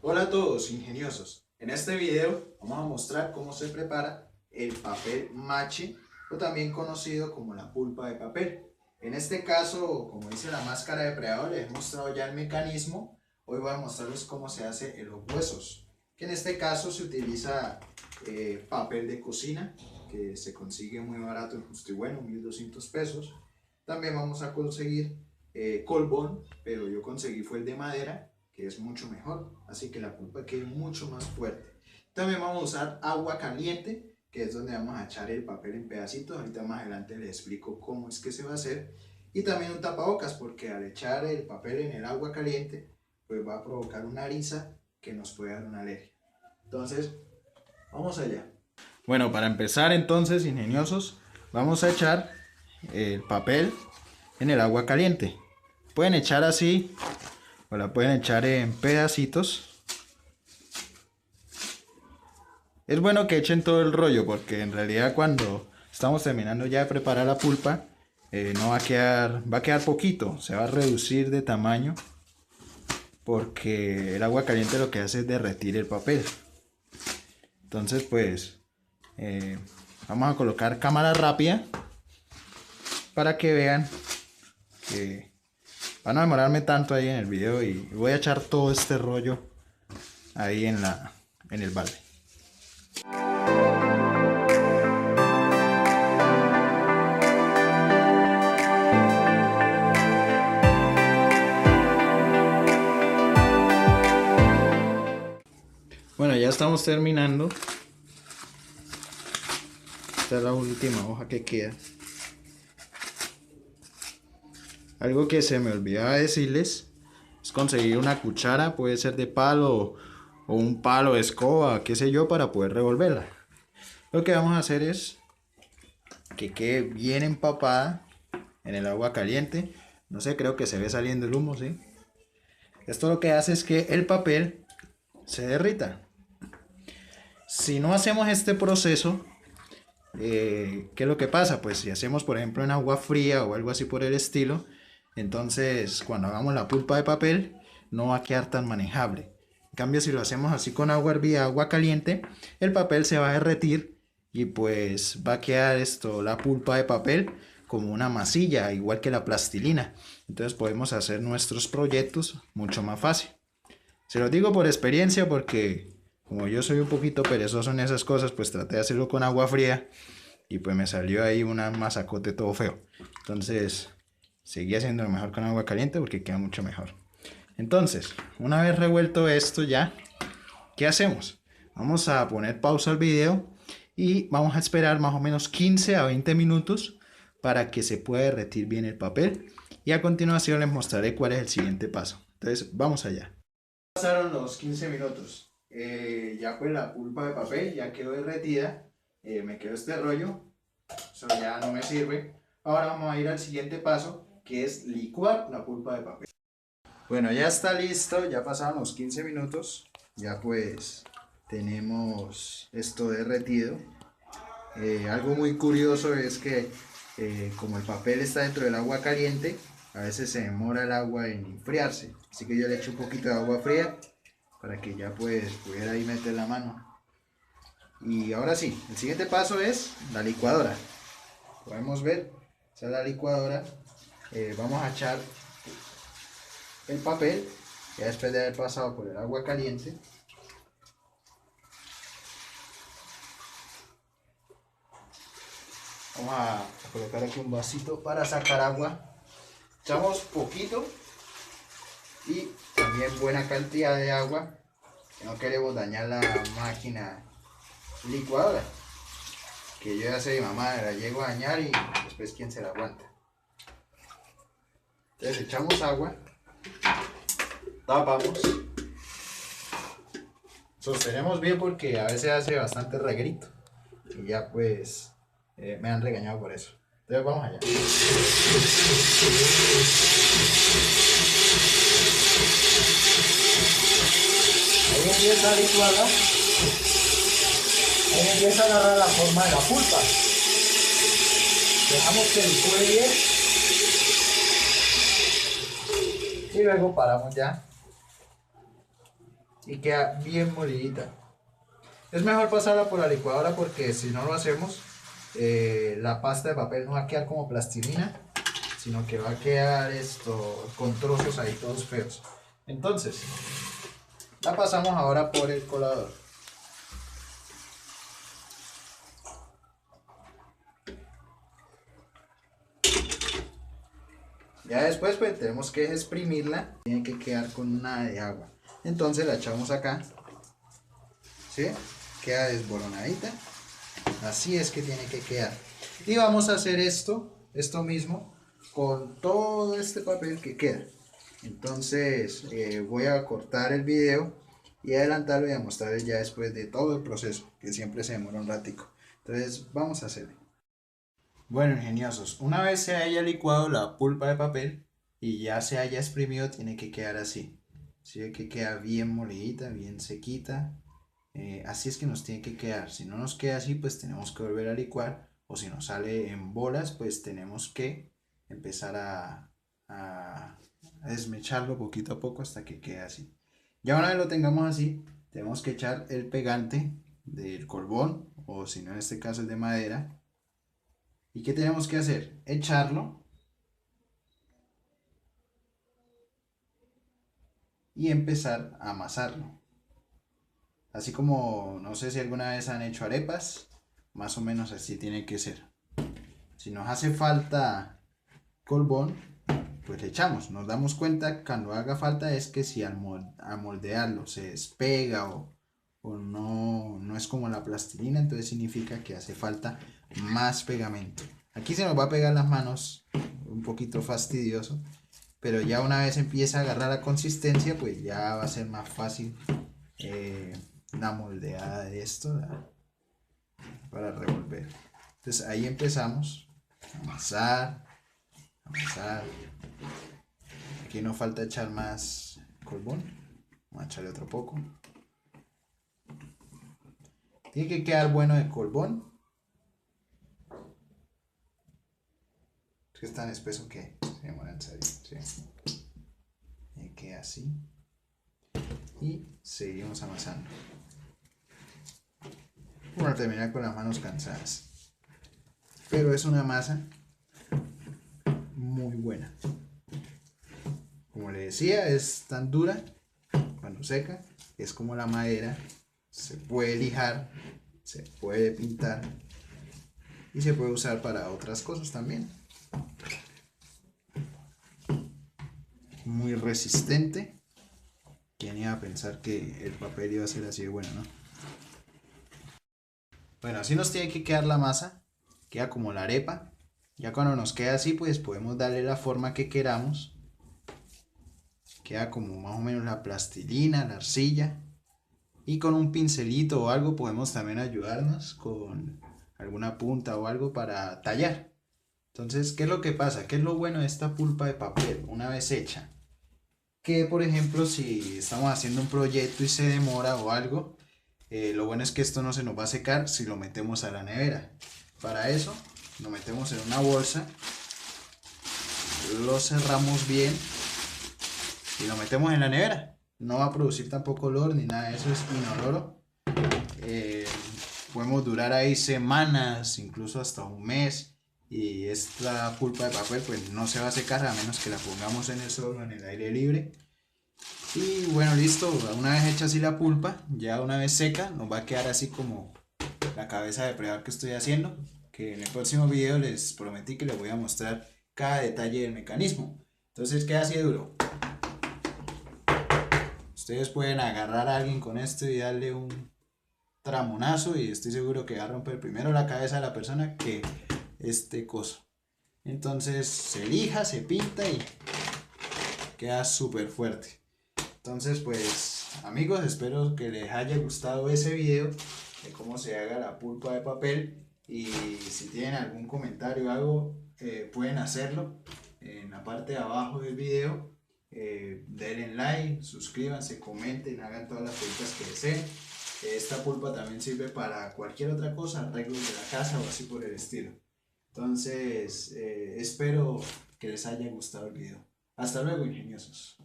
Hola a todos, ingeniosos. En este video vamos a mostrar cómo se prepara el papel mache o también conocido como la pulpa de papel. En este caso, como dice la máscara de depredador, les he mostrado ya el mecanismo. Hoy voy a mostrarles cómo se hace en los huesos, que en este caso se utiliza papel de cocina, que se consigue muy barato en Justo y Bueno, 1200 pesos. También vamos a conseguir colbón, pero yo conseguí fue el de madera, que es mucho mejor, así que la pulpa quede mucho más fuerte. También vamos a usar agua caliente, que es donde vamos a echar el papel en pedacitos. Ahorita más adelante les explico cómo es que se va a hacer. Y también un tapabocas, porque al echar el papel en el agua caliente, pues va a provocar una eriza que nos puede dar una alergia. Entonces, vamos allá. Bueno, para empezar entonces, ingeniosos, vamos a echar el papel en el agua caliente. Pueden echar así o la pueden echar en pedacitos. Es bueno que echen todo el rollo porque en realidad cuando estamos terminando ya de preparar la pulpa no va a quedar poquito, se va a reducir de tamaño porque el agua caliente lo que hace es derretir el papel. Entonces pues vamos a colocar cámara rápida para que vean que para no demorarme tanto ahí en el video, y voy a echar todo este rollo ahí en el balde. Bueno, ya estamos terminando. Esta es la última hoja que queda. Algo que se me olvidaba decirles es conseguir una cuchara, puede ser de palo o un palo de escoba, qué sé yo, para poder revolverla. Lo que vamos a hacer es que quede bien empapada en el agua caliente. No sé, creo que se ve saliendo el humo, ¿sí? Esto lo que hace es que el papel se derrita. Si no hacemos este proceso, ¿qué es lo que pasa? Pues si hacemos por ejemplo en agua fría o algo así por el estilo, entonces cuando hagamos la pulpa de papel no va a quedar tan manejable. En cambio, si lo hacemos así con agua hervida, agua caliente, el papel se va a derretir y pues va a quedar la pulpa de papel como una masilla, igual que la plastilina. Entonces podemos hacer nuestros proyectos mucho más fácil. Se lo digo por experiencia porque como yo soy un poquito perezoso en esas cosas, pues traté de hacerlo con agua fría y pues me salió ahí un masacote todo feo. Entonces seguí haciéndolo mejor con agua caliente porque queda mucho mejor. Entonces, una vez revuelto esto ya, ¿qué hacemos? Vamos a poner pausa al video y vamos a esperar más o menos 15 a 20 minutos para que se pueda derretir bien el papel. Y a continuación les mostraré cuál es el siguiente paso. Entonces, vamos allá. Pasaron los 15 minutos. Ya pues la pulpa de papel ya quedó derretida. Me quedó este rollo. Eso ya no me sirve. Ahora vamos a ir al siguiente paso, que es licuar la pulpa de papel. Bueno, ya está listo. Ya pasaron los 15 minutos. Ya pues tenemos esto derretido. Algo muy curioso es que como el papel está dentro del agua caliente, a veces se demora el agua en enfriarse. Así que yo le echo un poquito de agua fría para que ya pues pudiera ahí meter la mano. Y ahora sí, el siguiente paso es la licuadora. Podemos ver, esa es la licuadora. Vamos a echar el papel, ya después de haber pasado por el agua caliente. Vamos a colocar aquí un vasito para sacar agua. Echamos poquito y también buena cantidad de agua. No queremos dañar la máquina licuadora, que yo ya sé, mi mamá la llego a dañar y después quién se la aguanta. Entonces echamos agua, tapamos, sostenemos bien porque a veces hace bastante reguerito y ya pues me han regañado por eso. Entonces vamos allá. Ahí empieza a licuarla. Ahí empieza a agarrar la forma de la pulpa. Dejamos que licúe bien. Y luego paramos ya. y queda bien molidita. Es mejor pasarla por la licuadora porque si no lo hacemos, la pasta de papel no va a quedar como plastilina, sino que va a quedar esto con trozos ahí todos feos. Entonces, la pasamos ahora por el colador. Ya después pues tenemos que exprimirla, tiene que quedar con nada de agua. Entonces la echamos acá, ¿sí? Queda desboronadita. Así es que tiene que quedar. Y vamos a hacer esto mismo con todo este papel que queda. Entonces voy a cortar el video y adelantarlo y a mostrarles ya después de todo el proceso, que siempre se demora un ratico. Entonces vamos a hacerlo. Bueno, ingeniosos, una vez se haya licuado la pulpa de papel y ya se haya exprimido, tiene que quedar así. ¿Sí? Que queda bien molidita, bien sequita. Así es que nos tiene que quedar. Si no nos queda así, pues tenemos que volver a licuar. O si nos sale en bolas, pues tenemos que empezar a desmecharlo poquito a poco hasta que quede así. Ya una vez lo tengamos así, tenemos que echar el pegante del corbón, o si no en este caso es de madera. ¿Y qué tenemos que hacer? Echarlo y empezar a amasarlo. Así como, no sé si alguna vez han hecho arepas, más o menos así tiene que ser. Si nos hace falta corbón, pues le echamos. Nos damos cuenta cuando haga falta es que si al moldearlo se despega o no es como la plastilina, entonces significa que hace falta más pegamento. Aquí se nos va a pegar las manos, un poquito fastidioso, pero ya una vez empieza a agarrar la consistencia, pues ya va a ser más fácil la moldeada de esto para revolver. Entonces ahí empezamos a amasar, amasar. Aquí nos falta echar más corbón. Vamos a echarle otro poco. Tiene que quedar bueno de corbón. Es que es tan espeso que se demora en salir. ¿Sí? Y queda así. Y seguimos amasando. Vamos a terminar con las manos cansadas. Pero es una masa muy buena. Como le decía, es tan dura cuando seca. Es como la madera. Se puede lijar, se puede pintar y se puede usar para otras cosas también. Muy resistente. ¿Quién iba a pensar que el papel iba a ser así de bueno, no? Bueno, así nos tiene que quedar la masa. Queda como la arepa. Ya cuando nos queda así, pues podemos darle la forma que queramos. Queda como más o menos la plastilina, la arcilla. Y con un pincelito o algo podemos también ayudarnos con alguna punta o algo para tallar. Entonces, ¿qué es lo que pasa? ¿Qué es lo bueno de esta pulpa de papel una vez hecha? Que, por ejemplo, si estamos haciendo un proyecto y se demora o algo, lo bueno es que esto no se nos va a secar si lo metemos a la nevera. Para eso, lo metemos en una bolsa, lo cerramos bien y lo metemos en la nevera. No va a producir tampoco olor ni nada de eso, es inoloro. Podemos durar ahí semanas, incluso hasta un mes. Y esta pulpa de papel pues no se va a secar a menos que la pongamos en el sol o en el aire libre. Y bueno, listo, una vez hecha así la pulpa, ya una vez seca, nos va a quedar así como la cabeza de prevar que estoy haciendo. Que en el próximo video les prometí que les voy a mostrar cada detalle del mecanismo. Entonces queda así de duro. Ustedes pueden agarrar a alguien con esto y darle un tramonazo y estoy seguro que va a romper primero la cabeza de la persona que este coso. Entonces se lija, se pinta y queda súper fuerte. Entonces pues amigos, espero que les haya gustado ese video de cómo se haga la pulpa de papel. Y si tienen algún comentario o algo, pueden hacerlo en la parte de abajo del video. Denle like, suscríbanse, comenten, hagan todas las preguntas que deseen. Esta pulpa también sirve para cualquier otra cosa, arreglos de la casa o así por el estilo. Entonces, espero que les haya gustado el video. Hasta luego, ingeniosos.